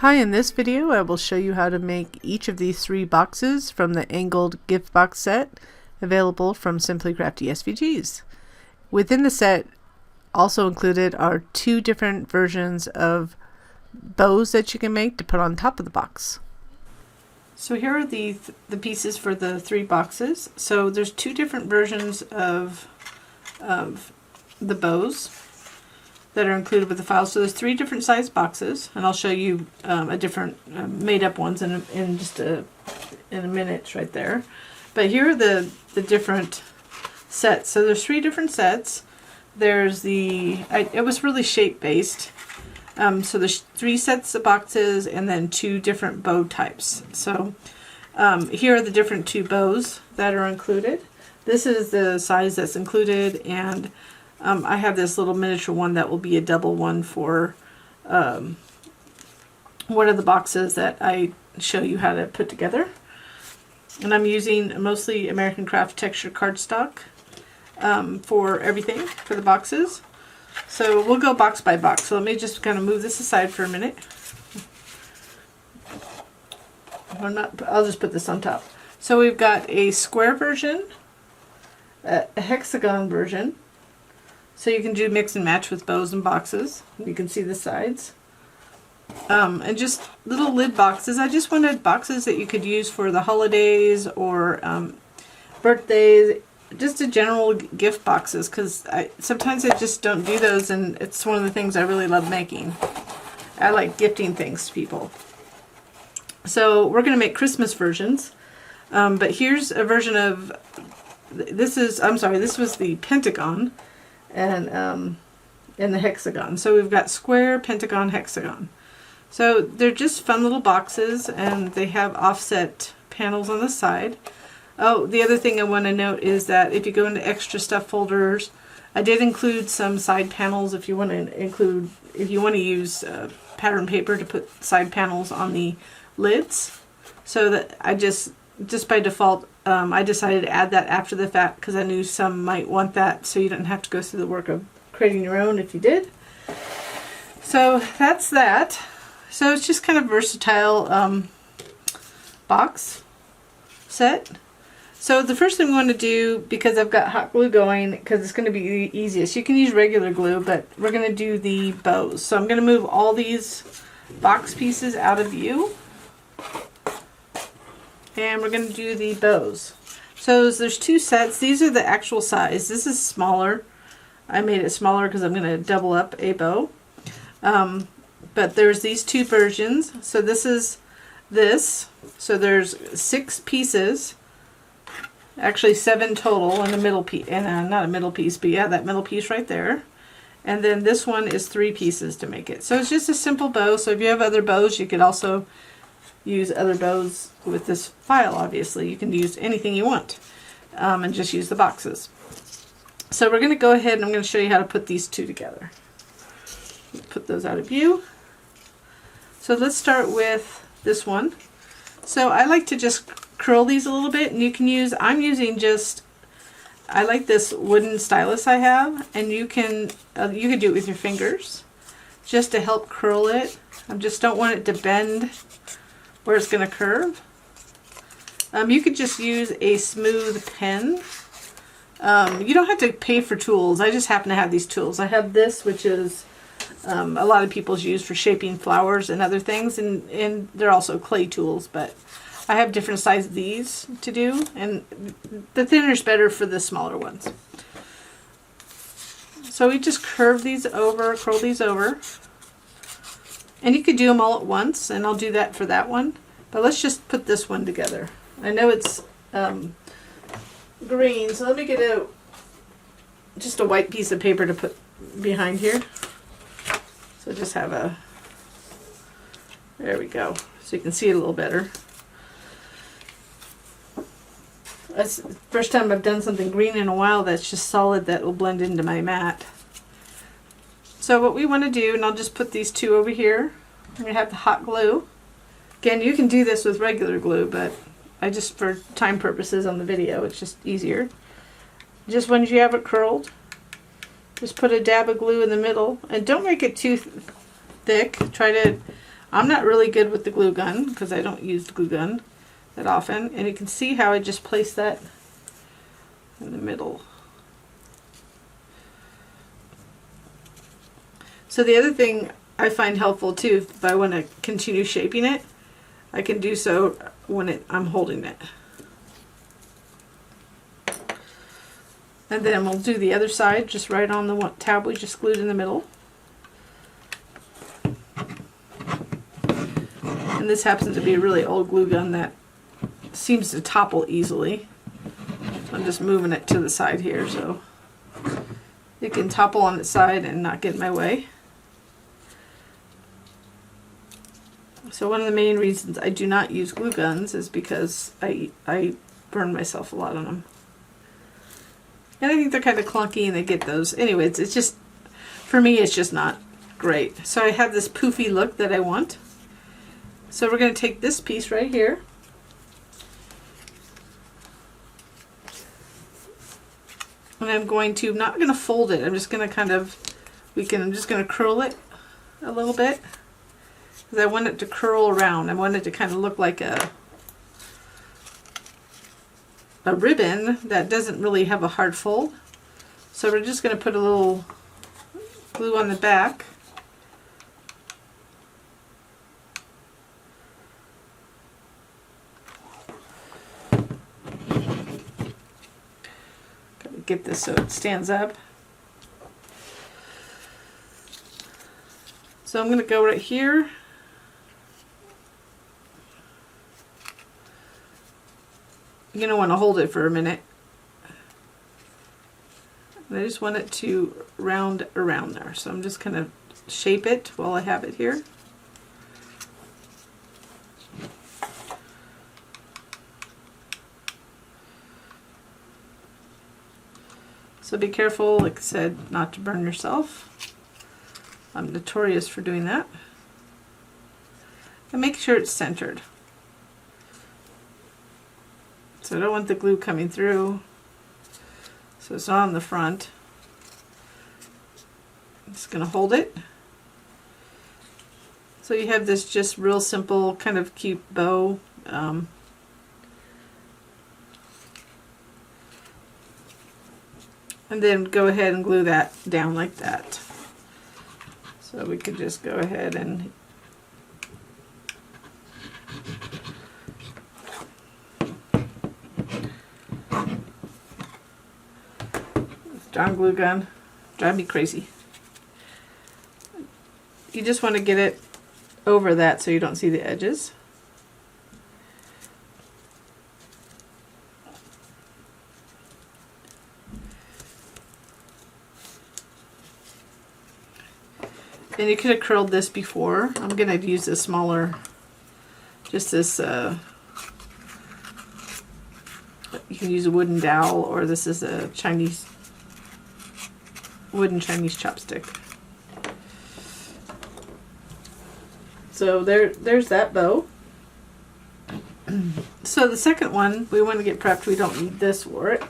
Hi, in this video I will show you how to make each of these 3 boxes from the angled gift box set available from Simply Crafty SVGs. Within the set also included are 2 different versions of bows that you can make to put on top of the box. So here are the pieces for the 3 boxes. So there's 2 different versions of the bows that are included with the file. So there's 3 different size boxes, and I'll show you a different made up ones in a minute right there. But here are the different sets. So there's 3 different sets. There's it was really shape based. So there's 3 sets of boxes and then 2 different bow types. So here are the different 2 bows that are included. This is the size that's included, and I have this little miniature one that will be a double one for one of the boxes that I show you how to put together. And I'm using mostly American Craft texture cardstock for everything, for the boxes. So we'll go box by box. So let me just kind of move this aside for a minute. I'll just put this on top. So we've got a square version, a hexagon version. So you can do mix and match with bows and boxes. You can see the sides. And just little lid boxes. I just wanted boxes that you could use for the holidays or birthdays. Just a general gift boxes, because sometimes I just don't do those, and it's one of the things I really love making. I like gifting things to people. So we're going to make Christmas versions. But here's a version of, this was the Pentagon and the hexagon. So we've got square, pentagon, hexagon. So they're just fun little boxes, and they have offset panels on the side. Oh, the other thing I want to note is that if you go into extra stuff folders, I did include some side panels if you want to use pattern paper to put side panels on the lids. So that I just by default, I decided to add that after the fact because I knew some might want that, so you didn't have to go through the work of creating your own if you did. So that's that. So it's just kind of versatile box set. So the first thing we want to do, because I've got hot glue going, because it's going to be the easiest. You can use regular glue, but we're going to do the bows. So I'm going to move all these box pieces out of view. And we're going to do the bows. So there's 2 sets. These are the actual size. This is smaller. I made it smaller because I'm going to double up a bow. But there's these 2 versions. So this is this. So there's 6 pieces. Actually 7 total in the middle piece, and not a middle piece, but yeah, that middle piece right there. And then this one is 3 pieces to make it. So it's just a simple bow. So if you have other bows, you could also use other bows with this file. Obviously, you can use anything you want, and just use the boxes. So we're going to go ahead and I'm going to show you how to put these 2 together. Put those out of view. So let's start with this one. So I like to just curl these a little bit, and you can use, I'm using just, I like this wooden stylus I have, and you could do it with your fingers just to help curl it. I just don't want it to bend where it's going to curve. You could just use a smooth pen. You don't have to pay for tools. I just happen to have these tools. I have this, which is a lot of people's use for shaping flowers and other things, and they're also clay tools, but I have different sizes of these to do, and the thinner is better for the smaller ones. So we just curl these over, and you could do them all at once, and I'll do that for that one. But let's just put this one together. I know it's green, so let me get just a white piece of paper to put behind here. So just have there we go, so you can see it a little better. That's the first time I've done something green in a while that's just solid, that will blend into my mat. So what we want to do, and I'll just put these 2 over here. I'm going to have the hot glue. Again, you can do this with regular glue, but I just, for time purposes on the video, it's just easier. Just once you have it curled, just put a dab of glue in the middle, and don't make it too thick. Try to I'm not really good with the glue gun because I don't use the glue gun that often. And you can see how I just placed that in the middle. So the other thing I find helpful too, if I want to continue shaping it, I can do so when I'm holding it. And then we'll do the other side just right on the tab we just glued in the middle. And this happens to be a really old glue gun that seems to topple easily. So I'm just moving it to the side here so it can topple on its side and not get in my way. So one of the main reasons I do not use glue guns is because I burn myself a lot on them. And I think they're kind of clunky and they get those. Anyways, it's just, for me, it's just not great. So I have this poofy look that I want. So we're going to take this piece right here. And I'm going to, not going to fold it. I'm just going to kind of, I'm just going to curl it a little bit. Because I want it to curl around. I want it to kind of look like a ribbon that doesn't really have a hard fold. So we're just going to put a little glue on the back. Got to get this so it stands up. So I'm going to go right here. You're going to want to hold it for a minute. And I just want it to round around there. So I'm just going to shape it while I have it here. So be careful, like I said, not to burn yourself. I'm notorious for doing that. And make sure it's centered. So I don't want the glue coming through, so it's not on the front. I'm just going to hold it. So you have this just real simple kind of cute bow. And then go ahead and glue that down like that. So we could just go ahead and darn glue gun, drive me crazy. You just want to get it over that so you don't see the edges. And you could have curled this before. I'm going to use this smaller, just this, you can use a wooden dowel, or this is a wooden Chinese chopstick. So there's that bow. So the second one, we want to get prepped. We don't need this for it.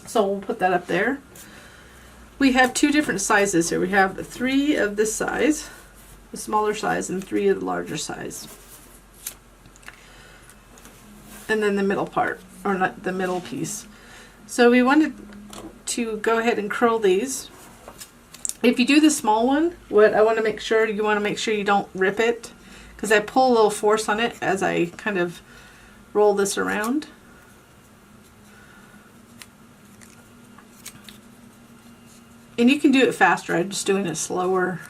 So we'll put that up there. We have two different sizes here. We have 3 of this size, the smaller size, and 3 of the larger size. And then the middle part, or not the middle piece. So we wanted to go ahead and curl these. If you do the small one, what I want to make sure, you want to make sure you don't rip it, because I pull a little force on it as I kind of roll this around. And you can do it faster. I'm just doing it slower.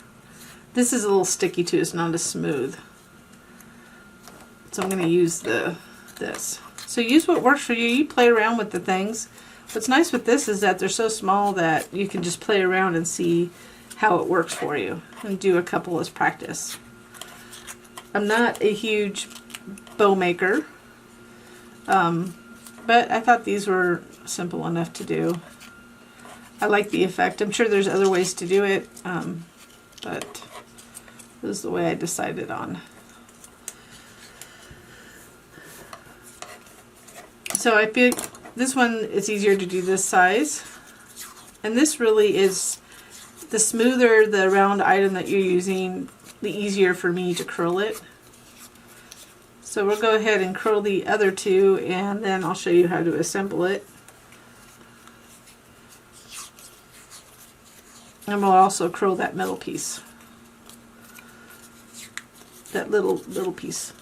This is a little sticky too. It's not as smooth. So I'm going to use this. So use what works for you. You play around with the things. What's nice with this is that they're so small that you can just play around and see how it works for you. And do a couple as practice. I'm not a huge bow maker. But I thought these were simple enough to do. I like the effect. I'm sure there's other ways to do it, but this is the way I decided on. So I feel this one is easier to do this size, and this really is, the smoother the round item that you're using, easier for me to curl it. So we'll go ahead and curl the other two, and then I'll show you how to assemble it. And we'll also curl that middle piece. That little piece.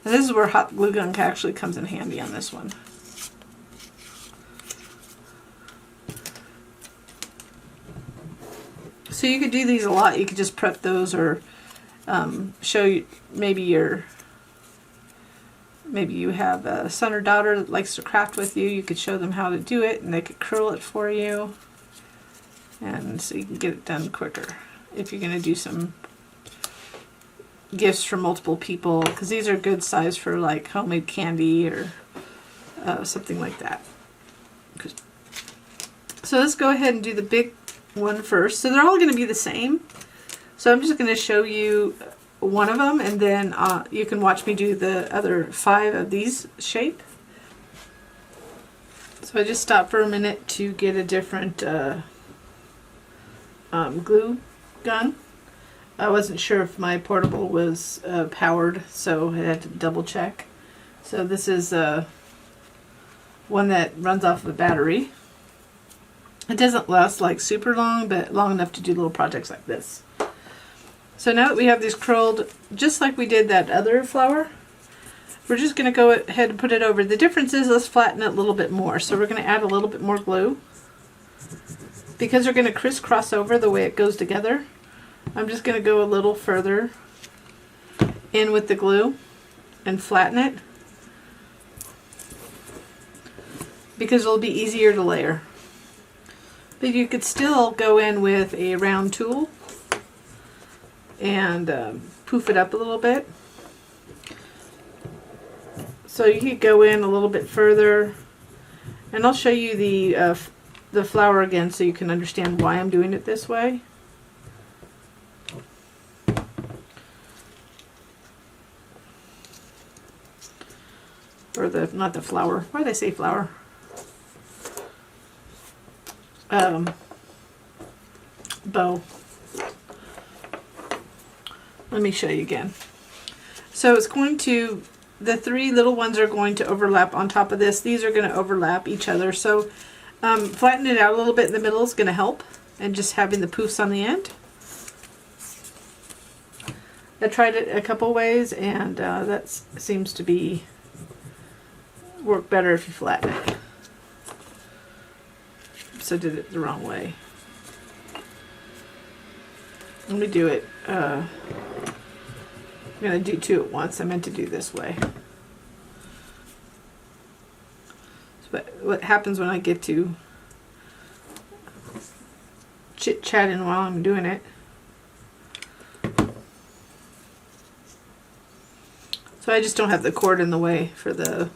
And this is where hot glue gun actually comes in handy on this one. So you could do these a lot. You could just prep those, or show you maybe you have a son or daughter that likes to craft with you. You could show them how to do it, and they could curl it for you, and so you can get it done quicker if you're going to do some gifts for multiple people, because these are good size for like homemade candy or something like that. So let's go ahead and do the big one first. So they're all going to be the same. So I'm just going to show you one of them, and then you can watch me do the other 5 of these shape. So I just stopped for a minute to get a different glue gun. I wasn't sure if my portable was powered, so I had to double check. So this is one that runs off of a battery. It doesn't last like super long, but long enough to do little projects like this. So now that we have these curled, just like we did that other flower, we're just going to go ahead and put it over. The difference is let's flatten it a little bit more. So we're going to add a little bit more glue. Because we're going to crisscross over the way it goes together, I'm just going to go a little further in with the glue and flatten it, because it'll be easier to layer. But you could still go in with a round tool and poof it up a little bit. So you could go in a little bit further, and I'll show you the flower again so you can understand why I'm doing it this way. Or not the flower. Why did I say flower? Bow. Let me show you again. So it's going to, the 3 little ones are going to overlap on top of this. These are going to overlap each other. So flatten it out a little bit in the middle is going to help, and just having the poofs on the end. I tried it a couple ways, and that seems to be work better if you flatten it. So did it the wrong way. Let me do it. I'm going to do 2 at once. I meant to do this way. But what happens when I get to chit-chatting while I'm doing it. So I just don't have the cord in the way for the...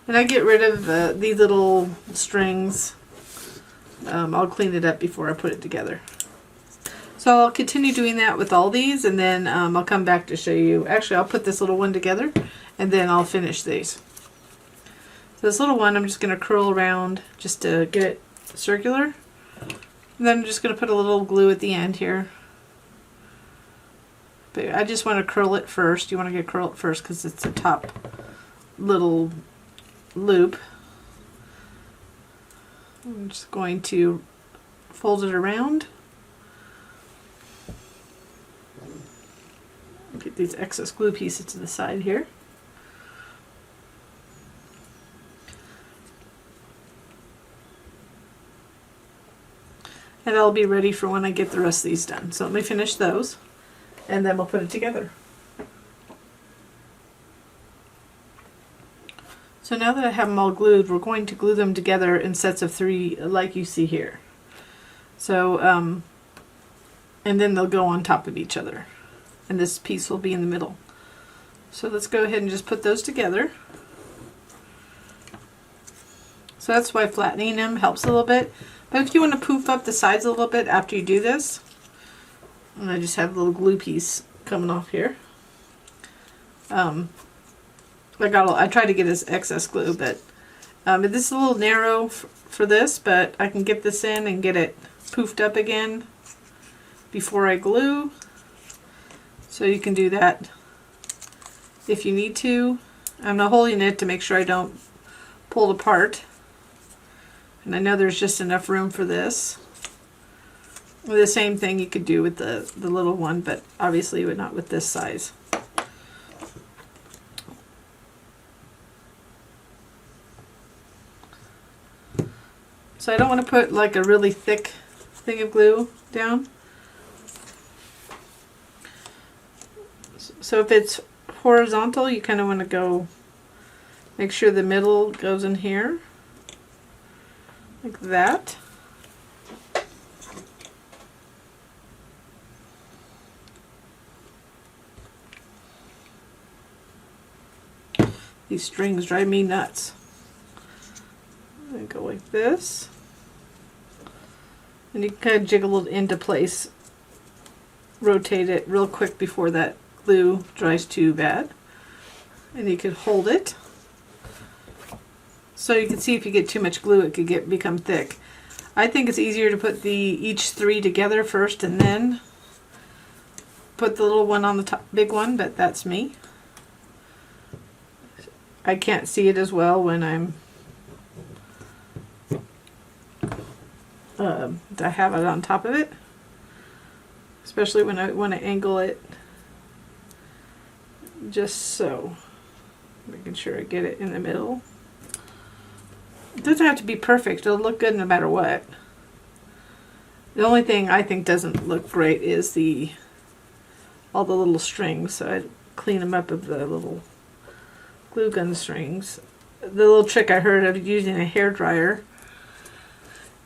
And I get rid of these little strings. I'll clean it up before I put it together. So I'll continue doing that with all these, and then I'll come back to show you. Actually, I'll put this little one together, and then I'll finish these. So this little one, I'm just going to curl around just to get it circular. And then I'm just going to put a little glue at the end here. But I just want to curl it first. You want to curl it first because it's the top little loop. I'm just going to fold it around. Get these excess glue pieces to the side here. And I'll be ready for when I get the rest of these done. So let me finish those, and then we'll put it together. So now that I have them all glued, we're going to glue them together in sets of 3 like you see here. So, and then they'll go on top of each other. And this piece will be in the middle. So let's go ahead and just put those together. So that's why flattening them helps a little bit. But if you want to poof up the sides a little bit after you do this, and I just have a little glue piece coming off here. I tried to get this excess glue, but This is a little narrow for this, but I can get this in and get it poofed up again before I glue. So you can do that if you need to. I'm not holding it to make sure I don't pull it apart. And I know there's just enough room for this. The same thing you could do with the little one, but obviously not with this size. So I don't want to put like a really thick thing of glue down. So if it's horizontal, you kind of want to go, make sure the middle goes in here, like that. These strings drive me nuts. And go like this. And you can kind of jiggle it into place. Rotate it real quick before that glue dries too bad. And you could hold it. So you can see if you get too much glue, it could become thick. I think it's easier to put each three together first and then put the little one on the top, big one, but that's me. I can't see it as well when I have it on top of it, especially when I want to angle it just so. Making sure I get it in the middle. It doesn't have to be perfect, it'll look good no matter what. The only thing I think doesn't look great is all the little strings, so I clean them up of the little glue gun strings. The little trick I heard of using a hair dryer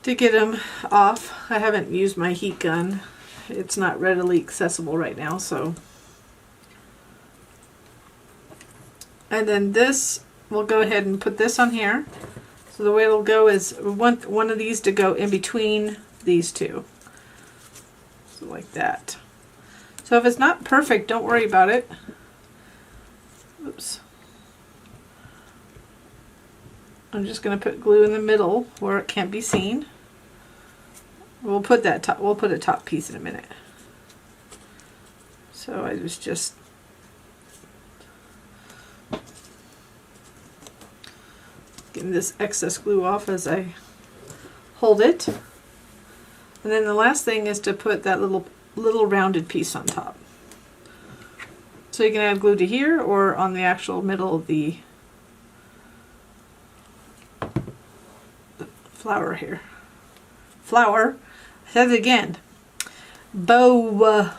to get them off. I haven't used my heat gun. It's not readily accessible right now, so. And then this, we'll go ahead and put this on here. So the way it'll go is we want one of these to go in between these two. So like that. So if it's not perfect, don't worry about it. Oops. I'm just going to put glue in the middle where it can't be seen. We'll put that top, we'll put a top piece in a minute. So I was just getting this excess glue off as I hold it. And then the last thing is to put that little rounded piece on top. So you can add glue to here or on the actual middle of the flower here. Flower. I said it again. Bow.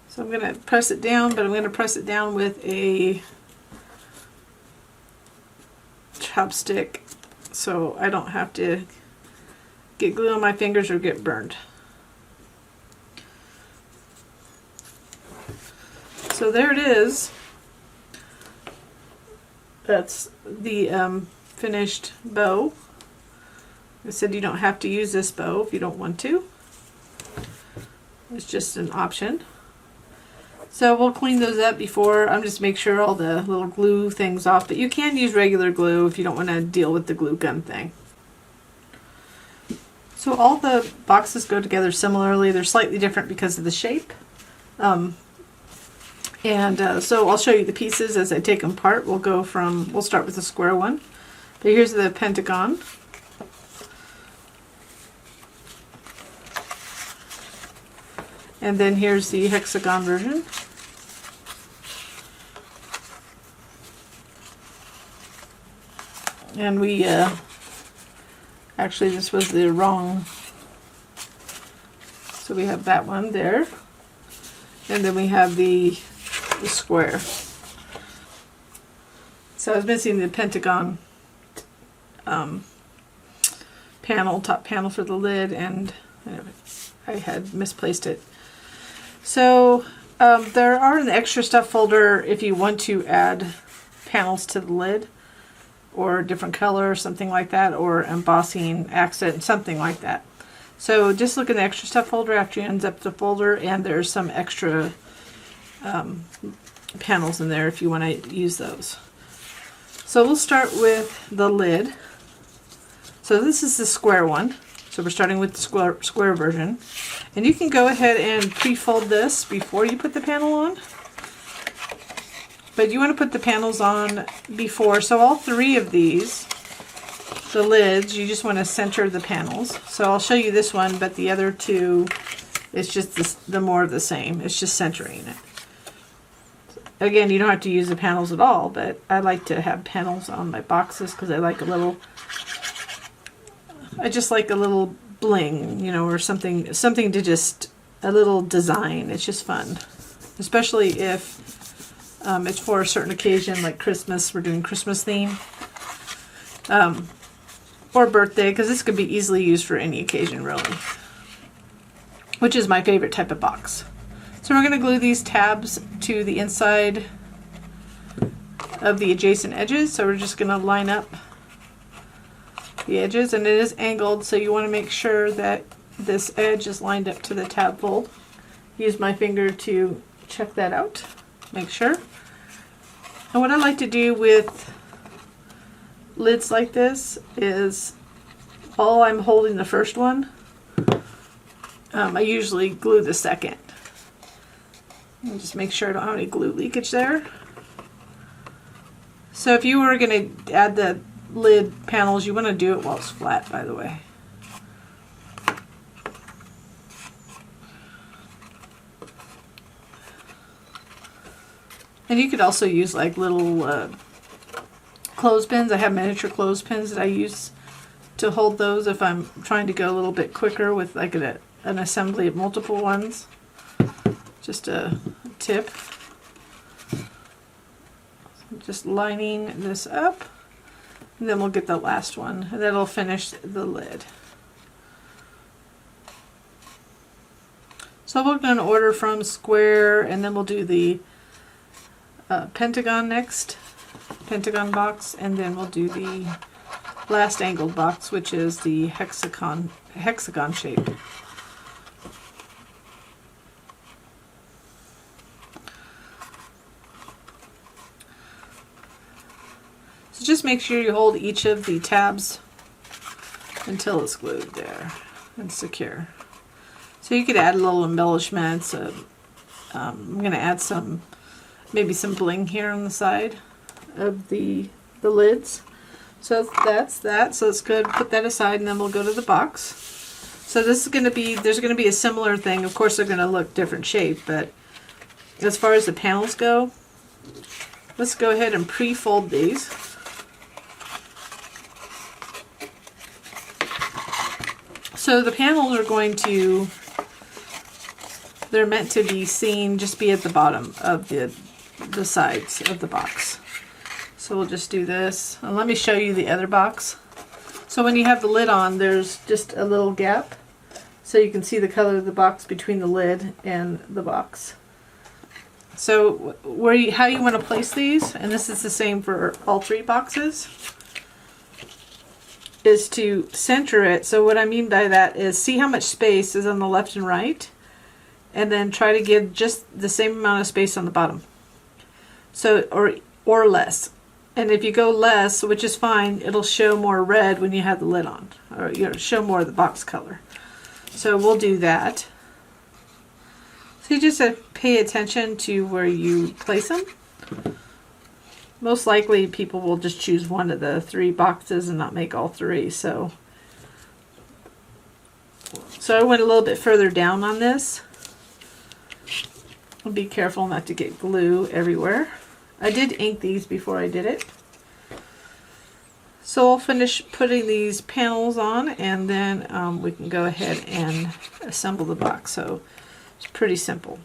So I'm going to press it down, but I'm going to press it down with a chopstick so I don't have to get glue on my fingers or get burned. So there it is. That's the finished bow. I said you don't have to use this bow if you don't want to. It's just an option. So we'll clean those up before. I'm just make sure all the little glue things off, but you can use regular glue if you don't want to deal with the glue gun thing. So all the boxes go together similarly. They're slightly different because of the shape. So I'll show you the pieces as I take them apart. We'll start with the square one. But here's the Pentagon. And then here's the Hexagon version. And we, actually this was the wrong, so we have that one there. And then we have the square. So I was missing the Pentagon panel, top panel for the lid, and I had misplaced it. So there are an extra stuff folder if you want to add panels to the lid, or a different color or something like that, or embossing accent, something like that. So just look in the extra stuff folder after you unzip the folder, and there's some extra panels in there if you want to use those. So we'll start with the lid. So this is the square one. So we're starting with the square version. And you can go ahead and pre-fold this before you put the panel on. But you want to put the panels on before. So all three of these, the lids, you just want to center the panels. So I'll show you this one, but the other two, it's just the more of the same. It's just centering it. Again, you don't have to use the panels at all, but I like to have panels on my boxes because I just like a little bling, you know, or something to just, a little design. It's just fun, especially if it's for a certain occasion like Christmas. We're doing Christmas theme, or birthday, because this could be easily used for any occasion really, which is my favorite type of box. So we're going to glue these tabs to the inside of the adjacent edges. So we're just going to line up the edges, and it is angled, so you want to make sure that this edge is lined up to the tab fold. Use my finger to check that out, make sure. And what I like to do with lids like this is, while I'm holding the first one, I usually glue the second. And just make sure I don't have any glue leakage there. So if you were going to add the lid panels, you want to do it while it's flat, by the way. And you could also use like little clothespins. I have miniature clothespins that I use to hold those if I'm trying to go a little bit quicker with like an assembly of multiple ones. Just a tip. Just lining this up, and then we'll get the last one, and that'll finish the lid. So we're going to order from square, and then we'll do the Pentagon next, Pentagon box, and then we'll do the last angled box, which is the hexagon shape. So just make sure you hold each of the tabs until it's glued there and secure. So you could add little embellishments. I'm going to add maybe some bling here on the side of the lids. So that's that. So it's good. Put that aside, and then we'll go to the box. So this is going to be, there's going to be a similar thing. Of course, they're going to look different shape, but as far as the panels go, let's go ahead and pre-fold these. So the panels are they're meant to be seen, just be at the bottom of the sides of the box. So we'll just do this. And let me show you the other box. So when you have the lid on, there's just a little gap. So you can see the color of the box between the lid and the box. So how you want to place these, and this is the same for all three boxes, is to center it. So what I mean by that is, see how much space is on the left and right, and then try to give just the same amount of space on the bottom. So or less. And if you go less, which is fine, it'll show more red when you have the lid on, or show more of the box color. So we'll do that. So you just have to pay attention to where you place them. Most likely people will just choose one of the three boxes and not make all three. So I went a little bit further down on this. Be careful not to get glue everywhere. I did ink these before I did it. So I'll finish putting these panels on, and then we can go ahead and assemble the box. So it's pretty simple.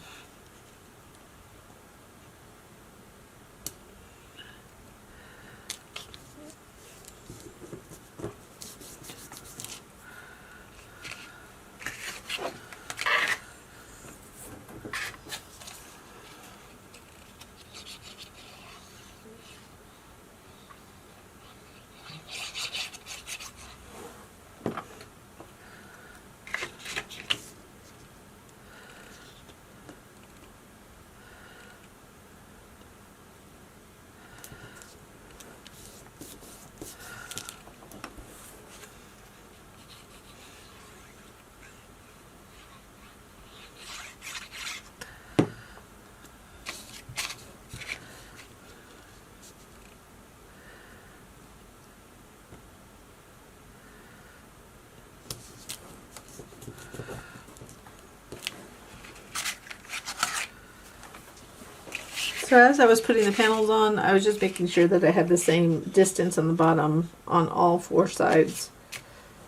So as I was putting the panels on, I was just making sure that I had the same distance on the bottom on all 4 sides.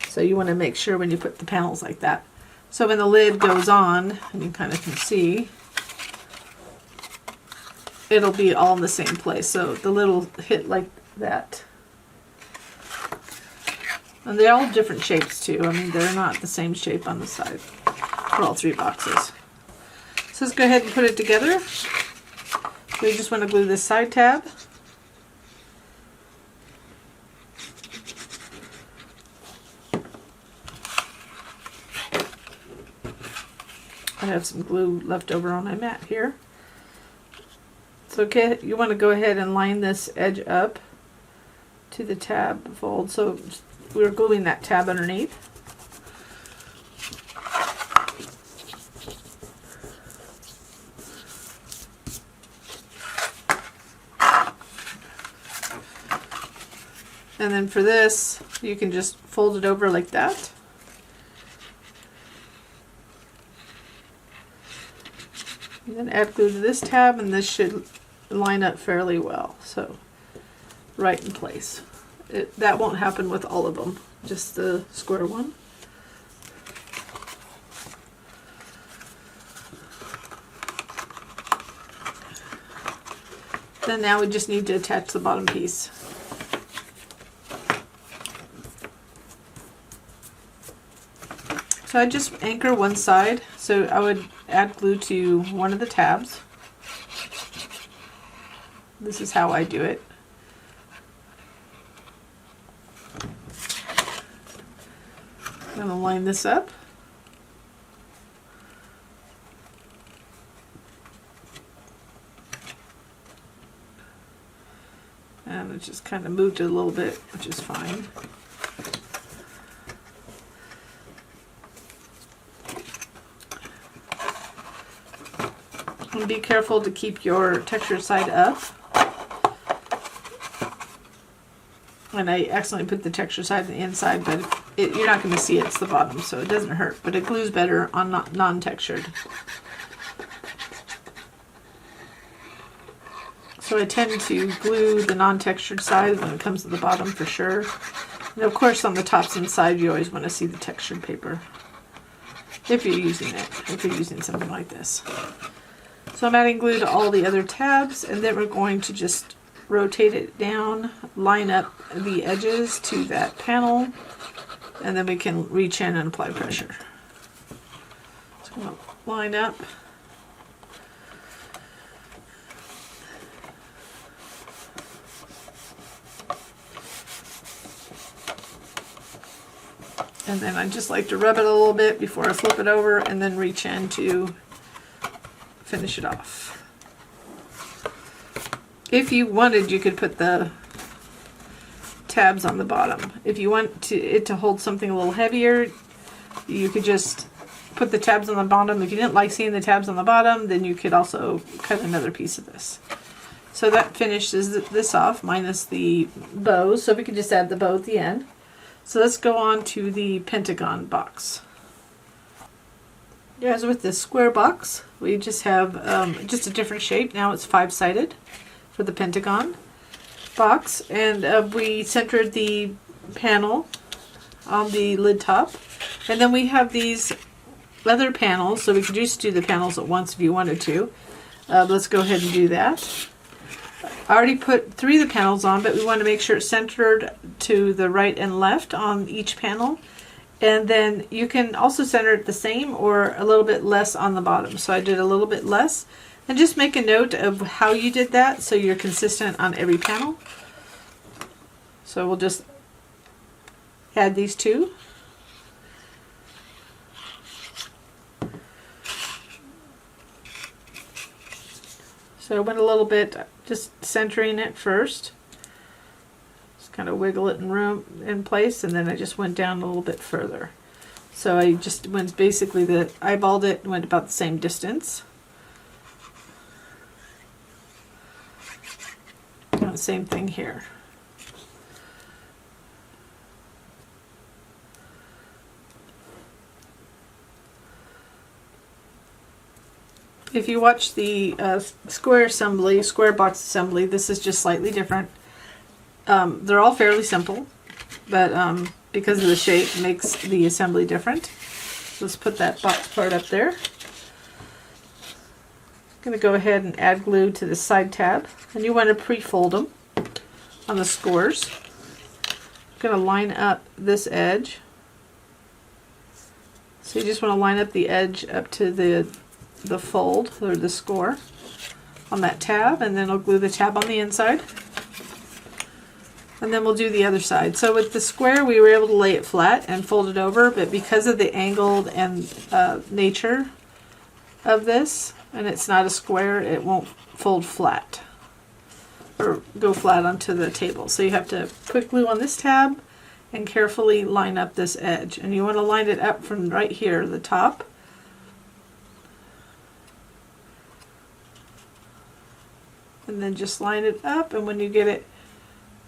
So you want to make sure when you put the panels like that. So when the lid goes on, and you kind of can see, it'll be all in the same place. So the lid will hit like that. And they're all different shapes too. I mean, they're not the same shape on the side for all 3 boxes. So let's go ahead and put it together. We just want to glue this side tab. I have some glue left over on my mat here. So okay, you want to go ahead and line this edge up to the tab fold. So we're gluing that tab underneath. And then for this, you can just fold it over like that. And then add glue to this tab, and this should line up fairly well. So right in place. That won't happen with all of them, just the square one. Then now we just need to attach the bottom piece. So I just anchor one side, so I would add glue to one of the tabs. This is how I do it. I'm going to line this up. And it just kind of moved it a little bit, which is fine. And be careful to keep your texture side up. And I accidentally put the texture side on the inside, but you're not going to see it. It's the bottom, so it doesn't hurt. But it glues better on non-textured. So I tend to glue the non-textured side when it comes to the bottom for sure. And of course on the tops and sides you always want to see the textured paper. If you're using it, if you're using something like this. So I'm adding glue to all the other tabs, and then we're going to just rotate it down, line up the edges to that panel, and then we can reach in and apply pressure. So I'm going to line up. And then I just like to rub it a little bit before I flip it over, and then reach in to finish it off. If you wanted, you could put the tabs on the bottom. If you want it to hold something a little heavier, you could just put the tabs on the bottom. If you didn't like seeing the tabs on the bottom, then you could also cut another piece of this. So that finishes this off, minus the bows. So we can just add the bow at the end. So let's go on to the Pentagon box. As with this square box, we just have just a different shape. Now it's 5-sided for the Pentagon box, and we centered the panel on the lid top, and then we have these leather panels, so we could just do the panels at once if you wanted to. Let's go ahead and do that. I already put 3 of the panels on, but we want to make sure it's centered to the right and left on each panel. And then you can also center it the same or a little bit less on the bottom. So I did a little bit less. And just make a note of how you did that so you're consistent on every panel. So we'll just add these 2. So I went a little bit, just centering it first. Just kind of wiggle it in place, and then I just went down a little bit further. So I just went basically eyeballed it and went about the same distance. Same thing here. If you watch the square box assembly, this is just slightly different. They're all fairly simple, but because of the shape, it makes the assembly different. So let's put that box part up there. I'm going to go ahead and add glue to the side tab, and you want to pre-fold them on the scores. I'm going to line up this edge. So you just want to line up the edge up to the fold or the score on that tab, and then I'll glue the tab on the inside. And then we'll do the other side. So with the square, we were able to lay it flat and fold it over, but because of the angled and nature of this, and it's not a square, it won't fold flat or go flat onto the table. So you have to put glue on this tab and carefully line up this edge. And you want to line it up from right here, the top. And then just line it up, and when you get it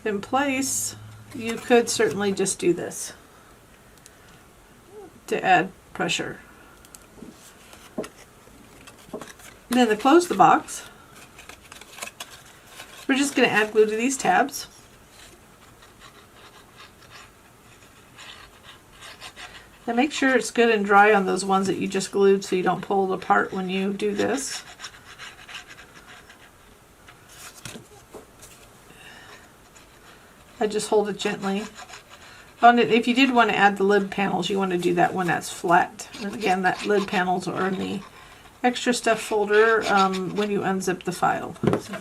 in place, you could certainly just do this to add pressure. And then to close the box, we're just going to add glue to these tabs. And make sure it's good and dry on those ones that you just glued so you don't pull it apart when you do this. I just hold it gently. On it, if you did want to add the lid panels, you want to do that when that's flat. And again, that lid panels are in the extra stuff folder when you unzip the file. So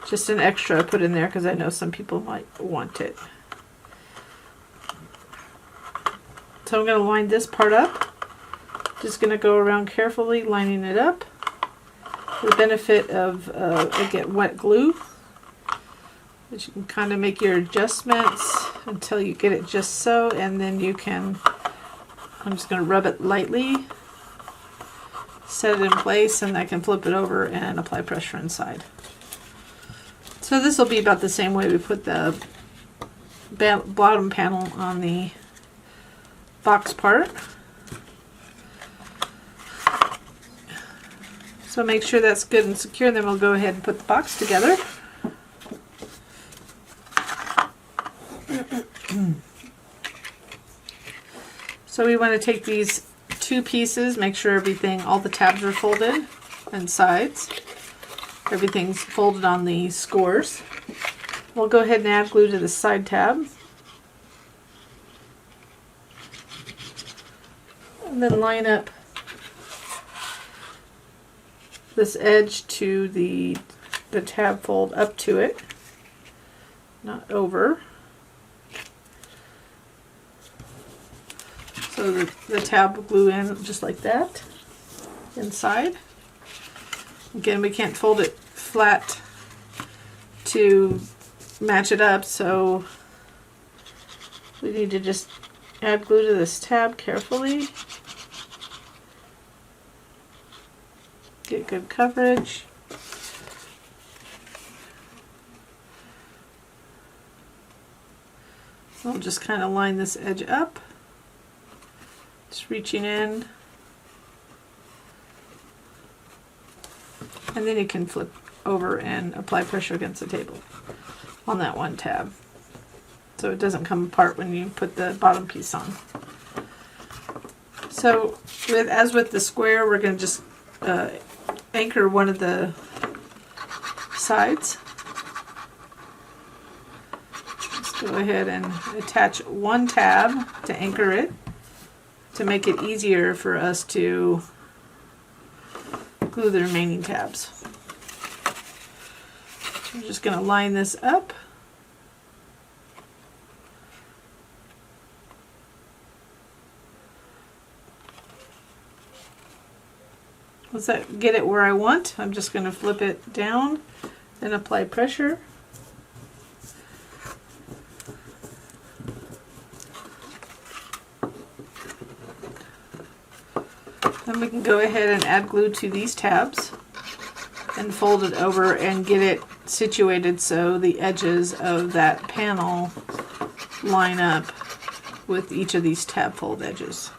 just an extra I put in there because I know some people might want it. So I'm going to line this part up. Just going to go around carefully lining it up. The benefit of I get wet glue, but you can kind of make your adjustments until you get it just so, and then you can, I'm just going to rub it lightly, set it in place, and I can flip it over and apply pressure inside. So this will be about the same way we put the bottom panel on the box part. So make sure that's good and secure, then we'll go ahead and put the box together. So we want to take these two pieces, make sure everything, all the tabs are folded and sides. Everything's folded on the scores. We'll go ahead and add glue to the side tab. And then line up this edge to the tab fold up to it, not over. So the tab will glue in just like that inside. Again, we can't fold it flat to match it up, so we need to just add glue to this tab carefully. Get good coverage. So I'll just kind of line this edge up. Just reaching in. And then you can flip over and apply pressure against the table on that one tab, so it doesn't come apart when you put the bottom piece on. So as with the square, we're going to just anchor one of the sides. Let's go ahead and attach one tab to anchor it to make it easier for us to glue the remaining tabs. I'm just going to line this up. Once I get it where I want, I'm just going to flip it down and apply pressure. Then we can go ahead and add glue to these tabs and fold it over and get it situated so the edges of that panel line up with each of these tab edges.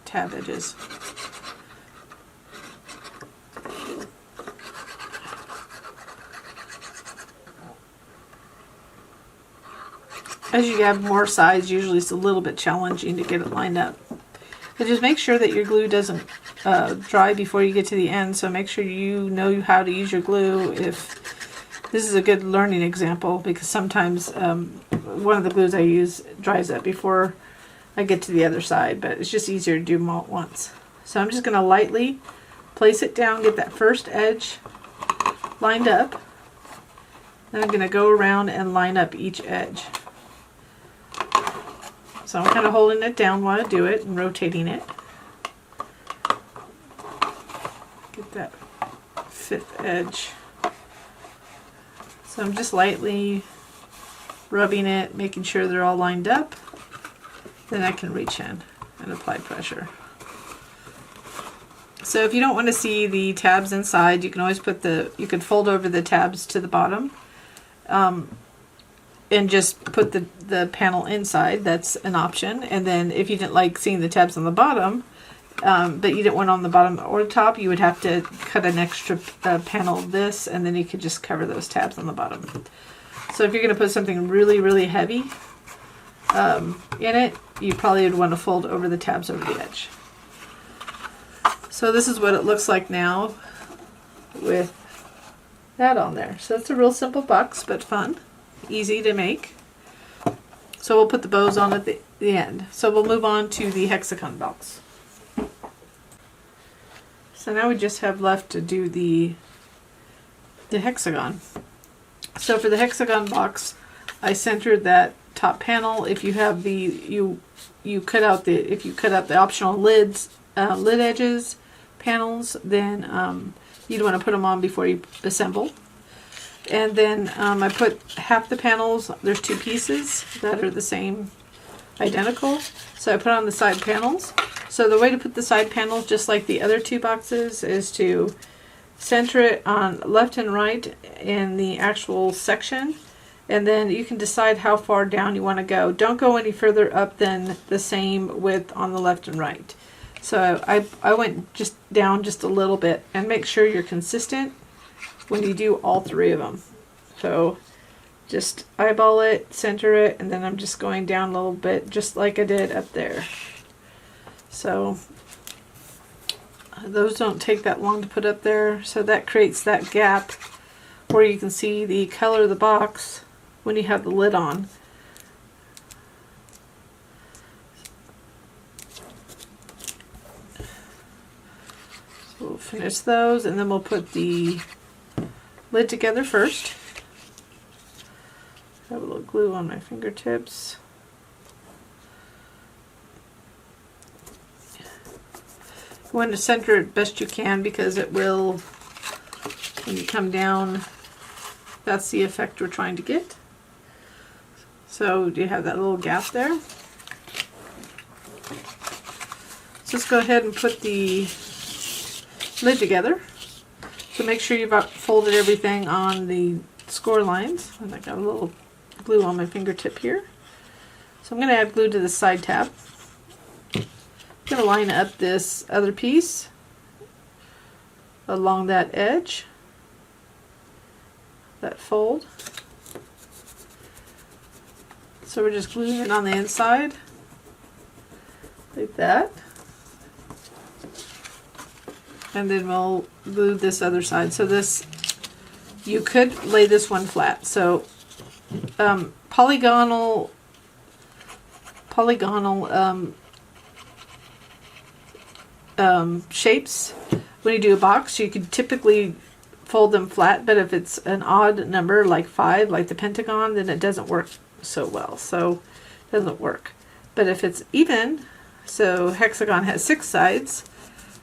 as you have more sides, usually it's a little bit challenging to get it lined up. But just make sure that your glue doesn't dry before you get to the end. So make sure you know how to use your glue. If this is a good learning example, because sometimes one of the glues I use dries up before I get to the other side, but it's just easier to do them all at once. So I'm just going to lightly place it down, get that first edge lined up. Then I'm going to go around and line up each edge. So I'm kind of holding it down while I do it and rotating it. Get that fifth edge. So I'm just lightly rubbing it, making sure they're all lined up. Then I can reach in and apply pressure. So if you don't want to see the tabs inside, you can always you can fold over the tabs to the bottom. And just put the panel inside. That's an option. And then if you didn't like seeing the tabs on the bottom, but you didn't want on the bottom or the top, you would have to cut an extra panel of this, and then you could just cover those tabs on the bottom. So if you're going to put something really, really heavy in it, you probably would want to fold over the tabs over the edge. So this is what it looks like now with that on there. So it's a real simple box, but fun. Easy to make. So we'll put the bows on at the end. So we'll move on to the hexagon box. So now we just have left to do the hexagon. So for the hexagon box, I centered that top panel. If you have you cut out the optional lid edges panels, then you'd want to put them on before you assemble. And then I put half the panels, there's two pieces that are the same, identical. So I put on the side panels. So the way to put the side panels, just like the other two boxes, is to center it on left and right in the actual section. And then you can decide how far down you want to go. Don't go any further up than the same width on the left and right. So I went just down just a little bit, and make sure you're consistent when you do all three of them. So just eyeball it, center it, and then I'm just going down a little bit just like I did up there. So those don't take that long to put up there, so that creates that gap where you can see the color of the box when you have the lid on. So we'll finish those, and then we'll put the lid together first. Have a little glue on my fingertips. You want to center it best you can, because it will, when you come down, that's the effect we're trying to get. So you have that little gap there. Just go ahead and put the lid together. So make sure you've folded everything on the score lines. And I got a little glue on my fingertip here. So I'm going to add glue to the side tab. I'm going to line up this other piece along that edge, that fold. So we're just gluing it on the inside, like that. And then we'll glue this other side. So this, you could lay this one flat. So polygonal shapes, when you do a box, you could typically fold them flat, but if it's an odd number like 5, like the Pentagon, then it doesn't work so well. So it doesn't work. But if it's even, so hexagon has 6 sides,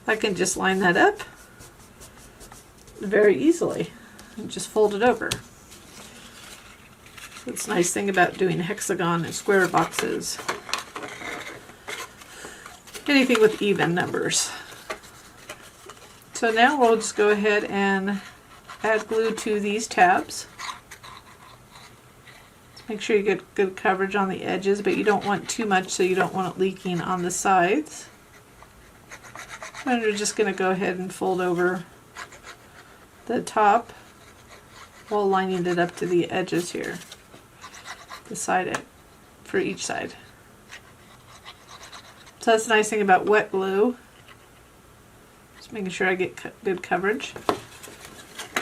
I can just line that up very easily and just fold it over. That's the nice thing about doing hexagon and square boxes. Anything with even numbers. So now we'll just go ahead and add glue to these tabs. Make sure you get good coverage on the edges, but you don't want too much, so you don't want it leaking on the sides. And we're just going to go ahead and fold over the top while lining it up to the edges here, beside it. for each side. So that's the nice thing about wet glue. Just making sure I get good coverage.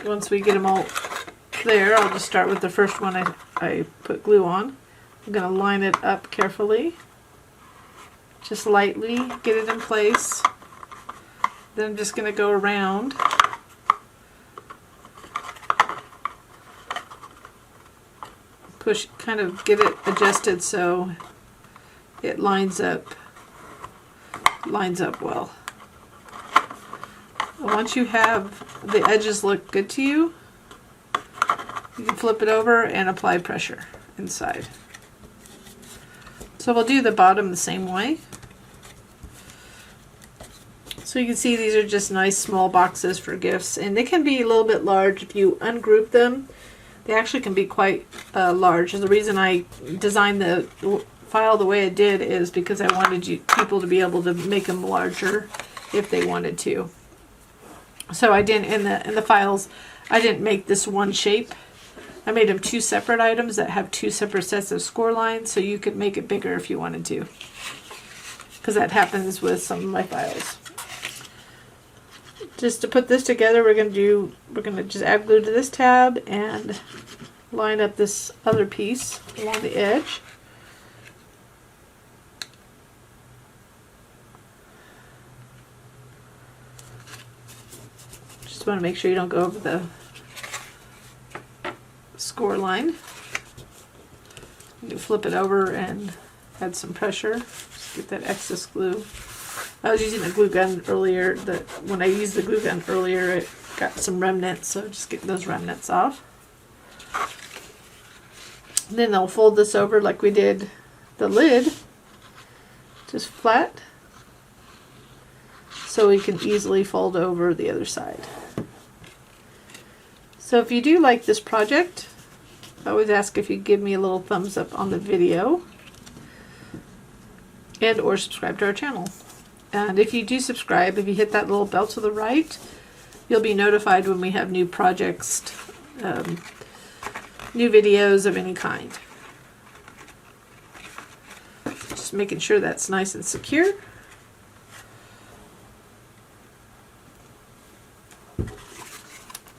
Once we get them all there, I'll just start with the first one I put glue on. I'm going to line it up carefully. Just lightly get it in place. Then I'm just going to go around. Push, kind of get it adjusted so it lines up well. Once you have the edges look good to you, you can flip it over and apply pressure inside. So we'll do the bottom the same way. So you can see these are just nice small boxes for gifts, and they can be a little bit large. If you ungroup them, they actually can be quite large. And the reason I designed the file the way I did is because I wanted people to be able to make them larger if they wanted to. So I didn't, in the files, I didn't make this one shape. I made them two separate items that have two separate sets of score lines, so you could make it bigger if you wanted to. Because that happens with some of my files. Just to put this together, we're going to just add glue to this tab and line up this other piece along the edge. Just want to make sure you don't go over the score line. You can flip it over and add some pressure. Just get that excess glue. I was using a glue gun earlier. When I used the glue gun earlier, it got some remnants, so just get those remnants off. And then I'll fold this over like we did the lid, just flat, so we can easily fold over the other side. So if you do like this project, I always ask if you give me a little thumbs up on the video and or subscribe to our channel. And if you do subscribe, if you hit that little bell to the right, you'll be notified when we have new projects, new videos of any kind. Just making sure that's nice and secure.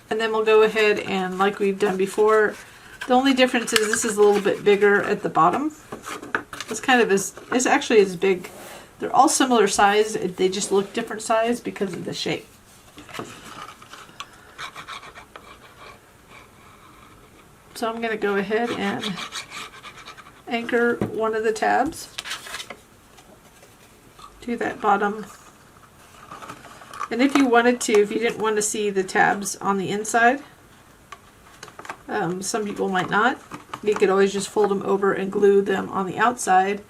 And then we'll go ahead and, like we've done before, the only difference is this is a little bit bigger at the bottom. It's kind of it's actually as big. They're all similar size, they just look different size because of the shape. So I'm going to go ahead and anchor one of the tabs to that bottom. And if you wanted to, if you didn't want to see the tabs on the inside, some people might not, you could always just fold them over and glue them on the outside.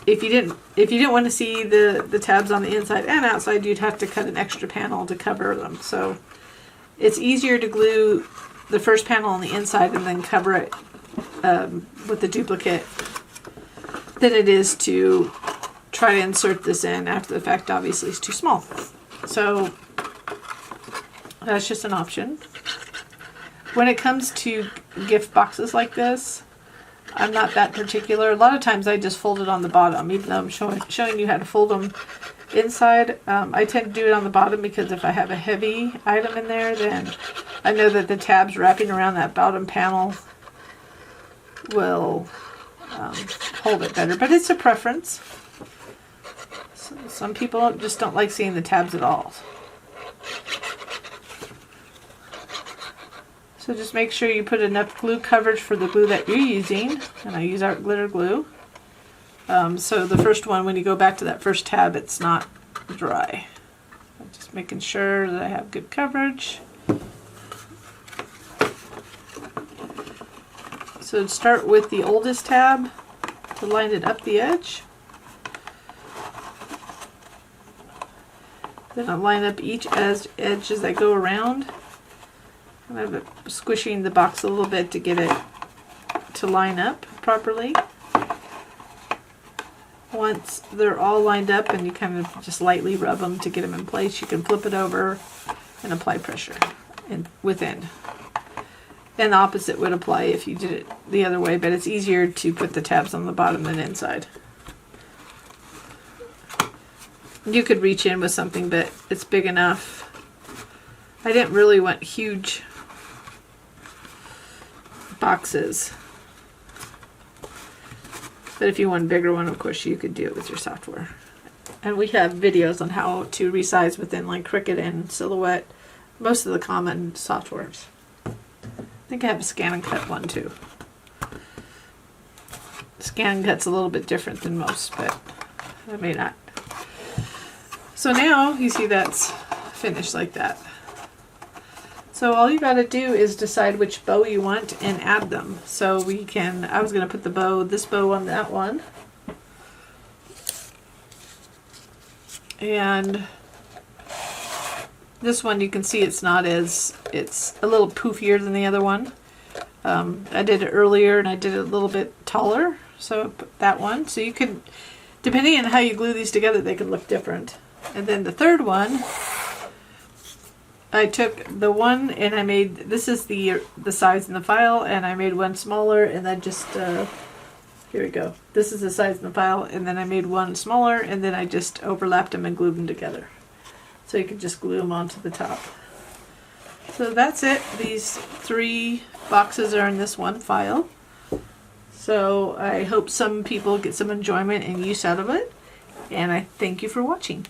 If you didn't want to see the tabs on the inside and outside, you'd have to cut an extra panel to cover them. So it's easier to glue the first panel on the inside and then cover it with the duplicate than it is to try to insert this in after the fact. Obviously it's too small. So that's just an option. When it comes to gift boxes like this, I'm not that particular. A lot of times I just fold it on the bottom, even though I'm showing you how to fold them inside. I tend to do it on the bottom because if I have a heavy item in there, then I know that the tabs wrapping around that bottom panel will hold it better. But it's a preference. Some people just don't like seeing the tabs at all. So just make sure you put enough glue coverage for the glue that you're using. And I use art glitter glue. So the first one, when you go back to that first tab, it's not dry. Just making sure that I have good coverage. So start with the oldest tab to line it up the edge. Then I'll line up each edge as I go around. I'm squishing the box a little bit to get it to line up properly. Once they're all lined up and you kind of just lightly rub them to get them in place, you can flip it over and apply pressure within. And the opposite would apply if you did it the other way, but it's easier to put the tabs on the bottom than inside. You could reach in with something, but it's big enough. I didn't really want huge boxes. But if you want a bigger one, of course, you could do it with your software. And we have videos on how to resize within like Cricut and Silhouette, most of the common softwares. I think I have a scan and cut one too. Scan and cut's a little bit different than most, but I may not. So now you see that's finished like that. So all you gotta do is decide which bow you want and add them. So we can, I was gonna put this bow on that one. And this one you can see it's a little poofier than the other one. I did it earlier and I did it a little bit taller, so I put that one. So you can, depending on how you glue these together, they can look different. And then the third one, I took the one and I made, this is the size in the file, and I made one smaller, and then just, here we go. This is the size in the file, and then I made one smaller, and then I just overlapped them and glued them together. So you can just glue them onto the top. So that's it. These 3 boxes are in this one file. So I hope some people get some enjoyment and use out of it. And I thank you for watching.